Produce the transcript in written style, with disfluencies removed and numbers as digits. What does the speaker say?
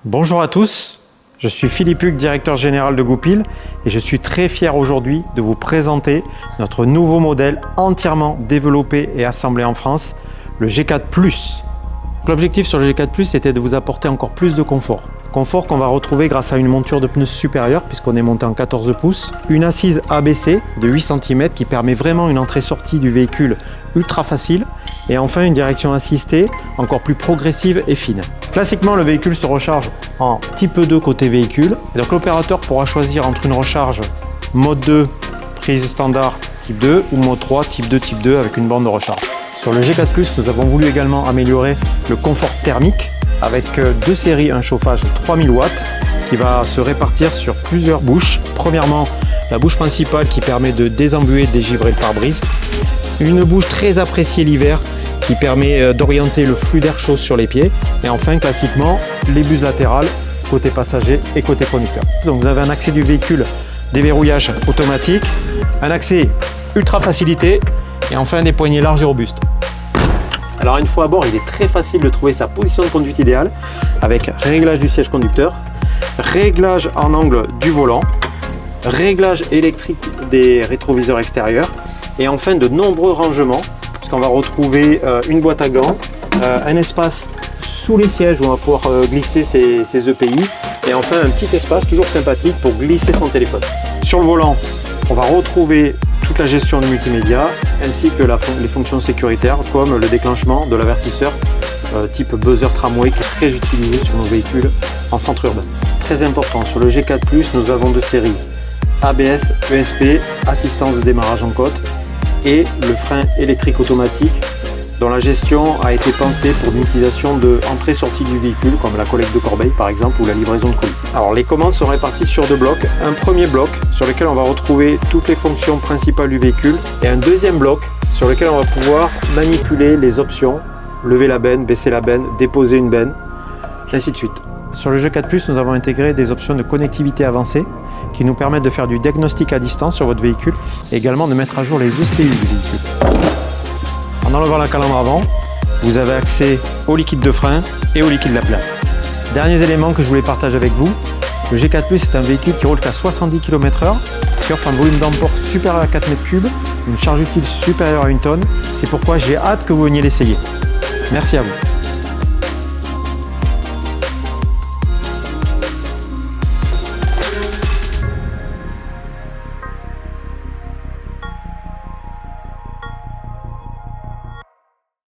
Bonjour à tous, je suis Philippe Hugues, directeur général de Goupil et je suis très fier aujourd'hui de vous présenter notre nouveau modèle entièrement développé et assemblé en France, le G4+. L'objectif sur le G4+, était de vous apporter encore plus de confort. Confort qu'on va retrouver grâce à une monture de pneus supérieure puisqu'on est monté en 14 pouces, une assise ABC de 8 cm qui permet vraiment une entrée-sortie du véhicule ultra facile et enfin une direction assistée encore plus progressive et fine. Classiquement, le véhicule se recharge en type 2 côté véhicule et donc l'opérateur pourra choisir entre une recharge mode 2 prise standard type 2 ou mode 3 type 2 avec une borne de recharge. Sur le G4+, nous avons voulu également améliorer le confort thermique avec deux séries, un chauffage 3000 watts qui va se répartir sur plusieurs bouches. Premièrement, la bouche principale qui permet de désembuer, dégivrer le pare-brise. Une bouche très appréciée l'hiver qui permet d'orienter le flux d'air chaud sur les pieds. Et enfin, classiquement, les buses latérales côté passager et côté conducteur. Donc vous avez un accès du véhicule, déverrouillage automatique, un accès ultra facilité et enfin des poignées larges et robustes. Alors une fois à bord, il est très facile de trouver sa position de conduite idéale avec réglage du siège conducteur, réglage en angle du volant, réglage électrique des rétroviseurs extérieurs et enfin de nombreux rangements puisqu'on va retrouver une boîte à gants, un espace sous les sièges où on va pouvoir glisser ses EPI et enfin un petit espace toujours sympathique pour glisser son téléphone. Sur le volant, on va retrouver toute la gestion du multimédia ainsi que les fonctions sécuritaires comme le déclenchement de l'avertisseur type buzzer tramway qui est très utilisé sur nos véhicules en centre urbain. Très important, sur le G4+, nous avons deux séries ABS, ESP, assistance de démarrage en côte et le frein électrique automatique dont la gestion a été pensée pour l'utilisation de entrée-sortie du véhicule comme la collecte de corbeilles par exemple ou la livraison de colis. Alors les commandes sont réparties sur deux blocs. Un premier bloc sur lequel on va retrouver toutes les fonctions principales du véhicule et un deuxième bloc sur lequel on va pouvoir manipuler les options, lever la benne, baisser la benne, déposer une benne, ainsi de suite. Sur le G4+, nous avons intégré des options de connectivité avancée qui nous permettent de faire du diagnostic à distance sur votre véhicule et également de mettre à jour les ECU du véhicule. En enlevant la calandre avant, vous avez accès au liquide de frein et au liquide lave-glace. Derniers éléments que je voulais partager avec vous, le G4+, est un véhicule qui roule jusqu'à 70 km/h, qui offre un volume d'emport supérieur à 4 m3, une charge utile supérieure à 1 tonne. C'est pourquoi j'ai hâte que vous veniez l'essayer. Merci à vous.